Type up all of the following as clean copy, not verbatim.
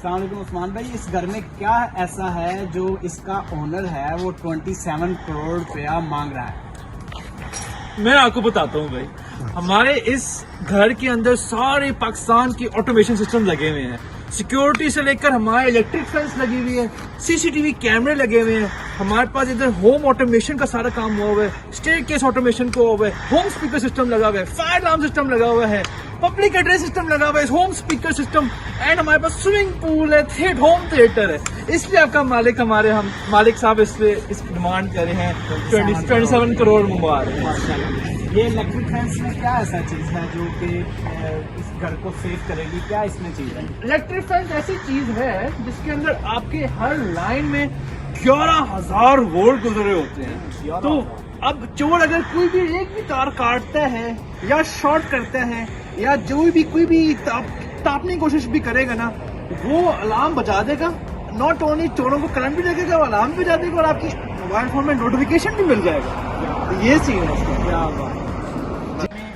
अस्सलाम वालेकुम उस्मान भाई, इस घर में क्या ऐसा है जो इसका ओनर है वो 27 करोड़ रुपया मांग रहा है? मैं आपको बताता हूँ भाई, हमारे इस घर के अंदर सारे पाकिस्तान की ऑटोमेशन सिस्टम लगे हुए हैं। सिक्योरिटी से लेकर हमारे इलेक्ट्रिक फेंस लगी हुई है, सीसीटीवी कैमरे लगे हुए हैं, हमारे पास इधर होम ऑटोमेशन का सारा काम हुआ हुआ है, स्टेयरकेस ऑटोमेशन को हुआ है, होम स्पीकर सिस्टम लगा हुआ है, फायर अलार्म सिस्टम लगा हुआ है, पब्लिक एड्रेस सिस्टम लगा हुआ है, होम स्पीकर सिस्टम एंड हमारे पास स्विमिंग पूल है, होम थिएटर है। इसलिए आपका मालिक हम मालिक साहब इस डिमांड कर रहे हैं 27 करोड़ मुबारक। ये इलेक्ट्रिक फेंस में क्या ऐसा चीज है जो कि इस घर को सेव करेगी? क्या इसमें चीज है? इलेक्ट्रिक फेंस ऐसी चीज है जिसके अंदर आपके हर लाइन में 11,000 वोल्ट गुजरे होते हैं। तो अब चोर अगर कोई भी एक भी तार काटता है या शॉर्ट करता है या जो भी कोई भी तापने की कोशिश भी करेगा ना, वो अलार्म बजा देगा। नॉट ओनली चोरों को करंट भी लगेगा, वो अलार्म भी बजा देगा और आपकी मोबाइल फोन में नोटिफिकेशन भी मिल जाएगा। तो ये सीन है इसका। क्या बात।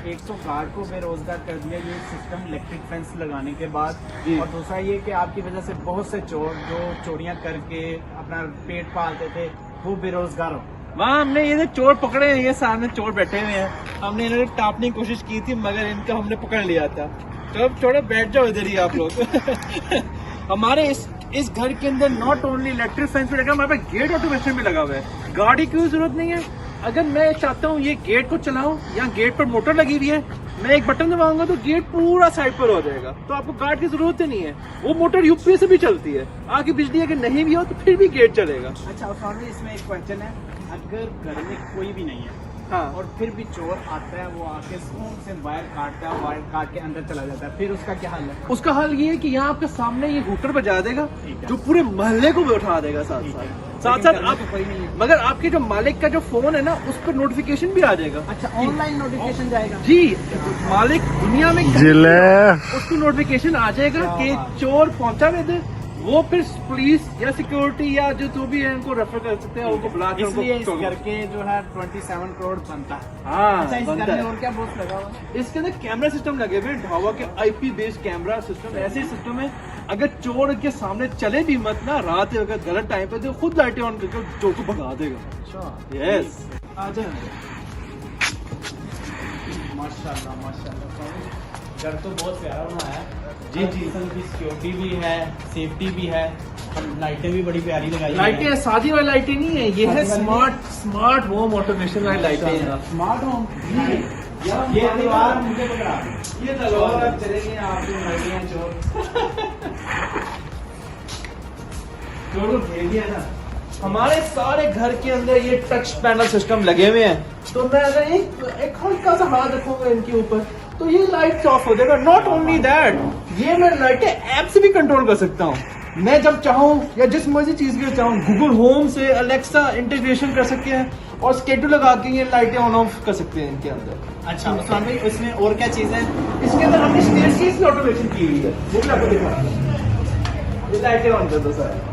160 को बेरोजगार कर दिया ये सिस्टम इलेक्ट्रिक फेंस लगाने के बाद, और दूसरा ये कि आपकी वजह से बहुत से चोर जो चोरियां करके अपना पेट पालते थे वो बेरोजगार हो। वहाँ हमने ये चोर पकड़े हैं, ये सामने चोर बैठे हुए हैं, हमने इन्हें टापने की कोशिश की थी मगर इनका हमने पकड़ लिया था। तो थोड़ा बैठ जाओ इधर ही आप लोग। हमारे इस घर के अंदर नॉट ओनली इलेक्ट्रिक फेंस भी लगा, हमारे पास गेट ऑटोमेशन भी लगा हुआ है। गाड़ी की जरूरत नहीं है। अगर मैं चाहता हूँ ये गेट को चलाऊं या गेट पर मोटर लगी हुई है, मैं एक बटन दबाऊंगा तो गेट पूरा साइड पर हो जाएगा, तो आपको गार्ड की जरूरत ही नहीं है। वो मोटर यूपीएस से भी चलती है, आगे बिजली अगर नहीं भी हो तो फिर भी गेट चलेगा। अच्छा उस्मान भाई, इसमें एक क्वेश्चन है, अगर घर में कोई भी नहीं है हाँ, और फिर भी चोर आता है, वो आके फोन से वायर काटता है, वायर काट के अंदर चला जाता है, फिर उसका क्या हाल है? उसका हल ये है कि यहाँ आपके सामने ये हूटर बजा देगा जो पूरे मोहल्ले को भी उठा देगा साथ साथ आप, कोई नहीं है। मगर आपके जो मालिक का जो फोन है ना उस पर नोटिफिकेशन भी आ जाएगा। अच्छा, ऑनलाइन नोटिफिकेशन जाएगा? जी, मालिक दुनिया में उसको नोटिफिकेशन आ जाएगा कि चोर पहुंचा हुए थे, वो फिर पुलिस या सिक्योरिटी या जो भी है उनको रेफर कर सकते हैं, उनको बुला के इसलिए इस घर के जो है 27 करोड़ बनता है। हाँ, अच्छा, इस बनता घर में है। और क्या बोर्ड लगा हुआ है? इसके अंदर कैमरा सिस्टम लगे हुए हैं, ढाबा के आईपी बेस्ड कैमरा सिस्टम। ऐसे सिस्टम है अगर चोर के सामने चले भी मत ना, रात अगर गलत टाइम पे तो खुद लाइटें ऑन करके चोर को भगा देगा। अच्छा, यस, आ जाए। माशाल्लाह माशाल्लाह, घर तो बहुत प्यारा बनाया है। जी, जी। की सिक्योरिटी भी है, सेफ्टी भी है, और लाइटें भी बड़ी प्यारी लगाई हैं। लाइटें शादी वाली लाइटें नहीं है, ये है स्मार्ट होम ऑटोमेशन वाली लाइटें हैं। Smart home. ये दीवार मुझे पकड़ा, ये चोर अब चलेंगे आपको मर चोर। चोर को भेज दिया ना। हमारे सारे घर के अंदर ये टच पैनल सिस्टम लगे हुए हैं, तो मैं अगर एक हल्का सा हाथ रखूंगा इनके ऊपर तो ये लाइट ऑफ हो जाएगा। नॉट ओनली दैट, ये मैं लाइटें ऐप से भी कंट्रोल कर सकता हूँ। मैं जब चाहूँ या जिस मर्जी चीज के लिए चाहूँ, गूगल होम से अलेक्सा इंटीग्रेशन कर सकते हैं और स्केड्यूल लगा के ये लाइटें ऑन ऑफ कर सकते हैं इनके अंदर। अच्छा उस्मान भाई, इसमें और क्या चीज है? इसके अंदर हमने स्टेयरकेस की ऑटोमेशन की हुई है, वो भी आपको दिखा दूं। ये लाइटें ऑन कर दो सर।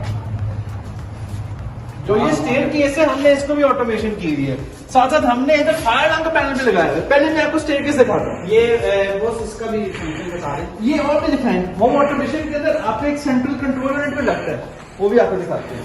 जो ये स्टेयरकेस है हमने इसको भी ऑटोमेशन की हुई है, साथ साथ हमने इधर फायर अलार्म का पैनल भी लगाया है। पहले मैं आपको स्टेयरकेस दिखाता हूँ। ये वो इसका भी फंक्शन बता रहे हैं। ये और भी दिखाएं, होम ऑटोमेशन के अंदर आपको एक सेंट्रल कंट्रोल यूनिट भी लगता है, वो भी आपको दिखाते हैं।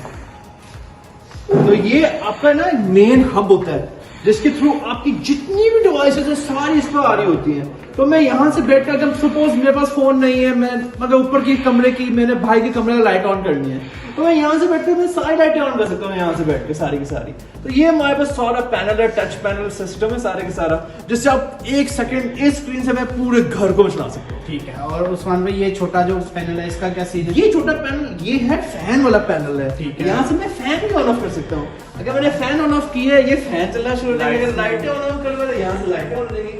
तो ये आपका ना मेन हब होता है जिसके थ्रू आपकी जितनी भी डिवाइसेस है सारी इस पर आ रही होती हैं। तो मैं यहाँ से बैठकर, जब सपोज मेरे पास फोन नहीं है, मैं मगर ऊपर की कमरे की मेरे भाई के कमरे में लाइट ऑन करनी है, तो मैं यहाँ से बैठकर मैं सारी लाइटें ऑन कर सकता हूँ यहाँ से बैठ के सारी की सारी। तो ये हमारे पास सारा पैनल है, टच पैनल सिस्टम है सारे के सारा, जिससे आप एक सेकंड इस स्क्रीन से मैं पूरे घर को चला सकता हूँ। ठीक है। और उस्मान भाई, ये छोटा जो पैनल है इसका क्या सीन है? ये छोटा पैनल ये है फैन वाला पैनल है। ठीक है। यहाँ से मैं फैन भी ऑन ऑफ कर सकता हूँ। अगर मैंने फैन ऑन ऑफ किया है, ये फैन चलना शुरू हो जाएगा, लाइटें ऑन ऑफ कर तो यहाँ से लाइटें ऑन हो जाएगी।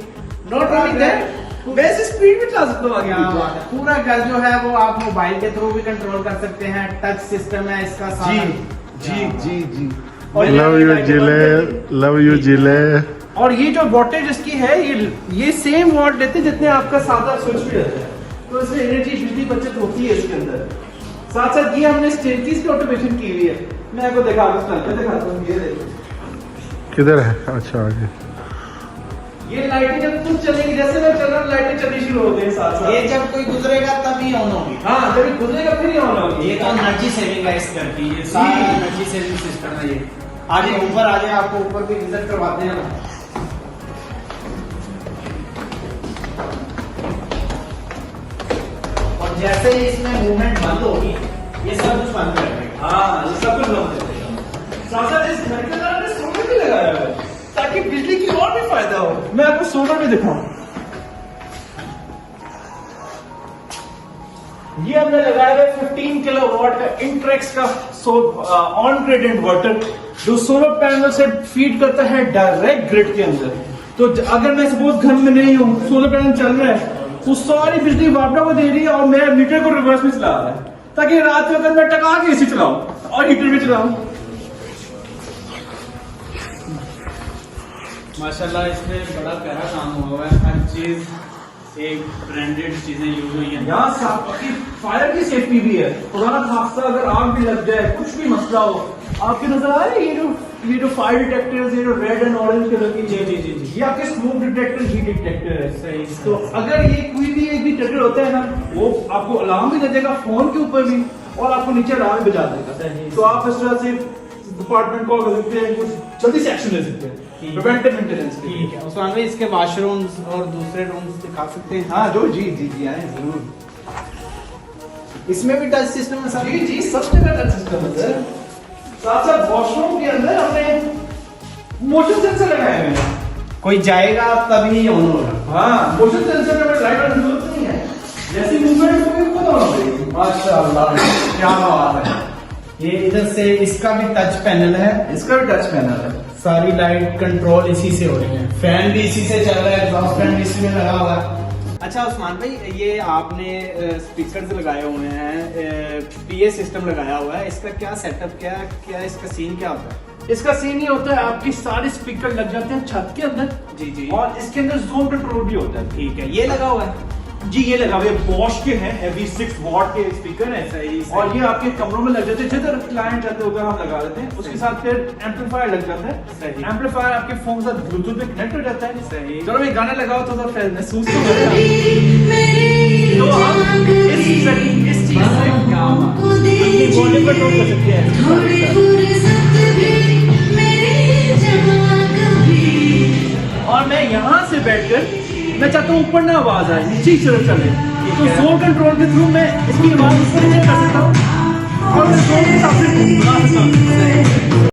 नॉट ओनली दैट, वैसे स्पीड भी चला सकता हूँ आगे। क्या बात है। पूरा घर जो है वो आप मोबाइल के थ्रू भी कंट्रोल कर सकते हैं, टच सिस्टम है इसका सारा। जी। लव यू जिले, लव यू जिले। और ये जो वोल्टेज इसकी है, ये सेम वोल्ट लेते हैं जितने आपका सादा स्विच भी रहता है, तो इसमें एनर्जी बिजली बचत होती है इसके अंदर। साथ साथ ये हमने स्टेयरकेस की ऑटोमेशन की हुई है, मैं आपको दिखाता हूँ। ये देखो किधर है? अच्छा आगे। ये लाइटें जब तुम चलेगी, जैसे मैं चल रहा हूँ लाइटें चलनी शुरू हो गई साथ साथ। ये जब कोई गुजरेगा तभी ऑन होगी। हाँ, जब ये गुजरेगा फिर ही ऑन होगी। ये तो एनर्जी सेविंग है इस घर की, ये सारा एनर्जी सेविंग सिस्टम है ये। आगे ऊपर आ जाए, आपको ऊपर भी विजिट करवाते हैं। और जैसे ही इसमें मूवमेंट बंद होगी, ये सब कुछ बंद कर देगा। हाँ, ये सब कुछ बंद कर देगा। साथ साथ इस घर के अंदर हमने सोलर भी लगाया हुआ है ताकि बिजली की और भी फायदा हो। मैं आपको सोलर भी दिखाऊं। ये हमने लगाया हुआ है 15 किलोवाट का इंट्रेक्स का ऑन ग्रिड इन्वर्टर, जो सोलर पैनल से फीड करता है डायरेक्ट ग्रिड के अंदर। तो अगर मैं सपोज घर में नहीं हूँ, सोलर पैनल चल रहा है, तो सारी बिजली वापडा को दे रही है और मैं मीटर को रिवर्स में चला रहा है, ताकि रात में अगर मैं टका के एसी चलाऊं और हीटर भी चलाऊं। माशाल्लाह इसमें बड़ा प्यारा काम हुआ है, हर चीज एक ब्रांडेड चीजें यूज हुई हैं। यहाँ आपकी फायर की सेफ्टी भी है, खुदा ना खास्ता अगर आग भी लग जाए, कुछ भी मसला हो, आपकी नजर आ रही है ये जो फायर डिटेक्टर्स, ये जो रेड एंड ऑरेंज कलर की, जी जी जी जी, ये आपके स्मोक डिटेक्टर, हीट डिटेक्टर है। सही। तो अगर ये कोई भी एक डिटेक्टर होता है ना, वो आपको अलार्म भी दे देगा फोन के ऊपर भी, और आपको नीचे अलार्म भी बजा देगा। सही। तो आप इस तरह से डिपार्टमेंट कॉल कर सकते हैं, कुछ जल्दी से एक्शन ले सकते हैं, प्रिवेंटिव मेंटेनेंस। ठीक है उस्मान भाई, इसके वॉशरूम्स और दूसरे रूम्स दिखा सकते हैं? हाँ जो जी जी जी आए जरूर। इसमें भी टच सिस्टम है सर? जी जी, सब जगह टच सिस्टम है सर। साथ साथ वॉशरूम के अंदर हमने मोशन सेंसर लगाए हुए हैं। कोई जाएगा तभी ऑन होगा। हाँ, मोशन सेंसर में लाइट ऑन जरूरत नहीं है, जैसी मूवमेंट होगी खुद ऑन होगी। माशाल्लाह क्या बात है। ये इधर से इसका भी टच पैनल है, इसका भी टच पैनल है। सारी लाइट कंट्रोल इसी से हो रही है, फैन भी इसी से चल रहा है, एग्जॉस्ट फैन भी इसी में लगा हुआ है। अच्छा उस्मान भाई, ये आपने स्पीकर्स लगाए हुए हैं, पीए सिस्टम लगाया हुआ है, इसका क्या सेटअप, क्या इसका सीन क्या होता है? इसका सीन ये होता है, आपकी सारे स्पीकर लग जाते हैं छत के अंदर। जी जी। और इसके अंदर जोन कंट्रोल भी होता है। ठीक है, ये लगा हुआ है? जी, ये लगा हुआ है, बॉश के हैं, हेवी 6 वॉट के स्पीकर है। सही। और ये आपके कमरों में लग जाते हैं, जिधर क्लाइंट चाहते होगा हम लगा देते हैं। उसके साथ फिर एम्पलीफायर लग जाता है। सही। एम्पलीफायर आपके फोन के साथ ब्लूटूथ में कनेक्ट हो जाता है। सही। चलो मैं गाना लगाओ तो फिर महसूस तो करेगा। तो हम इस चीज से अपनी वॉल्यूम को टोन कर सकते हैं। और मैं यहाँ से बैठकर मैं चाहता हूँ ऊपर ना आवाज आए, नीचे ही सिर्फ चले, तो जोन कंट्रोल के थ्रू मैं इसकी आवाज ऊपर नीचे कर सकता हूँ और मैं जोन के हिसाब से बना सकता हूँ।